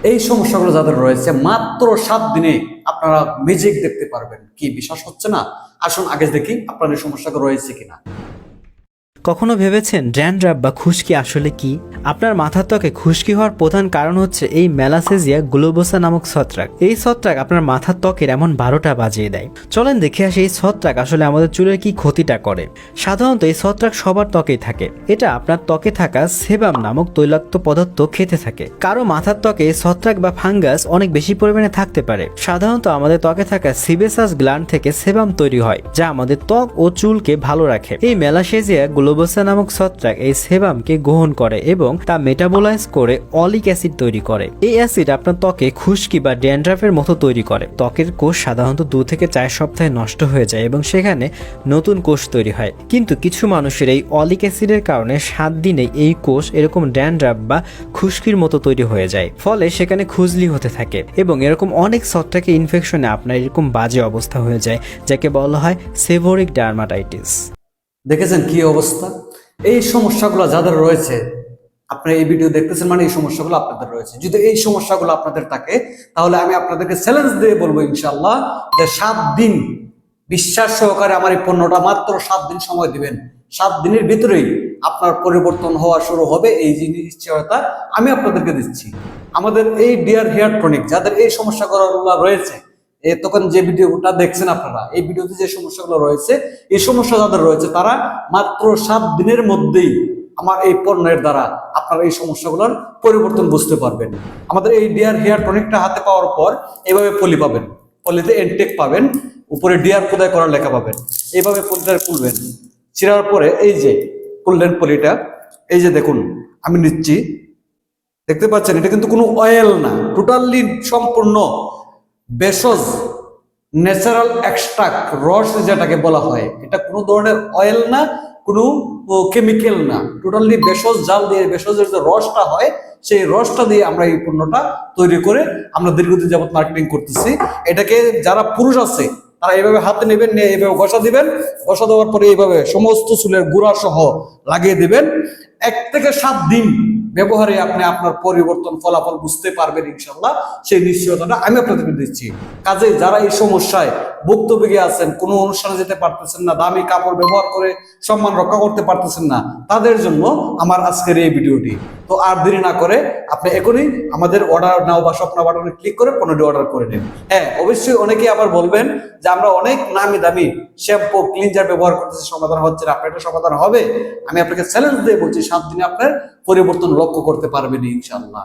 এই সমস্যাগুলো যাদের রয়েছে মাত্র 7 দিনে আপনারা ম্যাজিক দেখতে পারবেন। কি বিশ্বাস হচ্ছে না? আসুন আগে দেখি আপনার এই সমস্যাগুলো রয়েছে কিনা। কখনো ভেবেছেন ড্যান্ড্রাফ বা খুশকি আসলে কি? আপনার মাথার ত্বকে খুশকি হওয়ার প্রধান কারণ হচ্ছে এই মেলাসেজিয়া গ্লোবোসা নামক ছত্রাক। এই ছত্রাক আপনার মাথার ত্বকের এমন 12টা বাজিয়ে দেয়। চলেন দেখে আসি এই ছত্রাক আসলে আমাদের চুলের কি ক্ষতিটা করে। সাধারণত এই ছত্রাক সবার ত্বকেই থাকে। এটা আপনার ত্বকে থাকা সেবাম নামক তৈলাক্ত পদার্থ খেতে থাকে। কারো মাথার ত্বকে ছত্রাক বা ফাঙ্গাস অনেক বেশি পরিমাণে থাকতে পারে। সাধারণত আমাদের ত্বকে থাকা সিবেসাস গ্ল্যান্ড থেকে সেবাম তৈরি হয়, যা আমাদের ত্বক ও চুলকে ভালো রাখে। এই মেলাসেজিয়া গ্লোবোসা নামক ছত্রাক এই সেবামকে গ্রহণ করে এবং তা মেটাবোলাইজ করে অলিক অ্যাসিড তৈরি করে। এই অ্যাসিড আপনার ত্বকে খুশকি বা ড্যান্ড্রাফের মতো তৈরি করে। ত্বকের কোষ সাধারণত 2 থেকে 4 সপ্তাহে নষ্ট হয়ে যায় এবং সেখানে নতুন কোষ তৈরি হয়। কিন্তু কিছু মানুষের এই অলিক অ্যাসিডের কারণে 7 দিনে এই কোষ এরকম ড্যান্ড্রাফ বা খুশকির মতো তৈরি হয়ে যায়। ফলে সেখানে খুজলি হতে থাকে এবং এরকম অনেক ছত্রাকের ইনফেকশনে আপনার এরকম বাজে অবস্থা হয়ে যায়, যাকে বলা হয় সেবোরিক ডার্মাটাইটিস। দেখেছেন কি অবস্থা? এই সমস্যাগুলো যাদের রয়েছে, আপনারা এই ভিডিও দেখতেছেন মানে এই সমস্যাগুলো আপনাদের রয়েছে। যদি এই সমস্যাগুলো আপনাদের থাকে তাহলে আমি আপনাদেরকে চ্যালেঞ্জ দিয়ে বলবো ইনশাআল্লাহ যে 7 দিন বিশ্বাস সহকারে আমার এই পণ্যটা মাত্র 7 দিন সময় দিবেন। 7 দিনের ভিতরেই আপনার পরিবর্তন হওয়া শুরু হবে। এই যে নিশ্চয়তা আমি আপনাদেরকে দিচ্ছি। আমাদের এই ডিয়ার হেয়ার টনিক যাদের এই সমস্যাগুলো রয়েছে, তখন যে ভিডিওটা দেখছেন আপনারা, এই ভিডিওতে যে সমস্যাগুলো রয়েছে, এই সমস্যা যাদের রয়েছে তারা মাত্র 7 দিনের মধ্যেই আমার এই পণ্যের দ্বারা আপনারা এই সমস্যাগুলোর পরিবর্তন বুঝতে পারবেন। আমাদের এই ডিয়ার হেয়ার টনিকটা হাতে পাওয়ার পর এইভাবে পলি পাবেন, পলিতে এনটেক পাবেন, উপরে ডিয়ার খোদাই করার লেখা পাবেন। এইভাবে পলিটা খুলবেন, ছিঁড়ার পরে এই যে খুললেন পলিটা, এই যে দেখুন আমি নিচ্ছি, দেখতে পাচ্ছেন এটা কিন্তু কোনো অয়েল না, টোটালি সম্পূর্ণ ভেষজ ন্যাচারাল এক্সট্রাক্ট, রস যেটাকে বলা হয়। এটা কোনো ধরনের অয়েল না, কোনো কেমিক্যাল না, টোটালি ভেষজ জাল দিয়ে ভেষজের যে রসটা হয় সেই রসটা দিয়ে আমরা এই পণ্যটা তৈরি করে আমরা দীর্ঘদিন যাবত মার্কেটিং করতেছি। এটাকে যারা পুরুষ আছে তারা এইভাবে হাতে নেবেন, নিয়ে এইভাবে ঘষা দিবেন, ঘষা দেওয়ার পরে এইভাবে সমস্ত চুলের গুঁড়া সহ লাগিয়ে দিবেন। 1 থেকে 7 দিন ব্যবহারে আপনি আপনার পরিবর্তন ফলাফল বুঝতে পারবেন ইনশাল্লাহ। সেই নিশ্চয়তাটা আমি আপনাদেরকে দিচ্ছি। কাজে যারা এই সমস্যায় ভুক্তভোগী আছেন, কোনো অনুষ্ঠানে যেতে পারতেছেন না, দামি কাপড় ব্যবহার করে সম্মান রক্ষা করতে পারতেছেন না, তাদের জন্য আমার আজকের এই ভিডিওটি। তো আর দেরি না করে আপনি এখনই আমাদের অর্ডার নাও বা স্বপ্ন বাটনে ক্লিক করে পণ্যটি অর্ডার করে নেন। হ্যাঁ, অবশ্যই অনেকেই আবার বলবেন যে আমরা অনেক নামি দামি শ্যাম্পু ক্লিনজার ব্যবহার করতেছি, সমাধান হচ্ছে না। আপনার এটা সমাধান হবে? আমি আপনাকে চ্যালেঞ্জ দিয়ে বলছি 7 দিনে আপনার পরিবর্তন লক্ষ্য করতে পারবেন ইনশাআল্লাহ।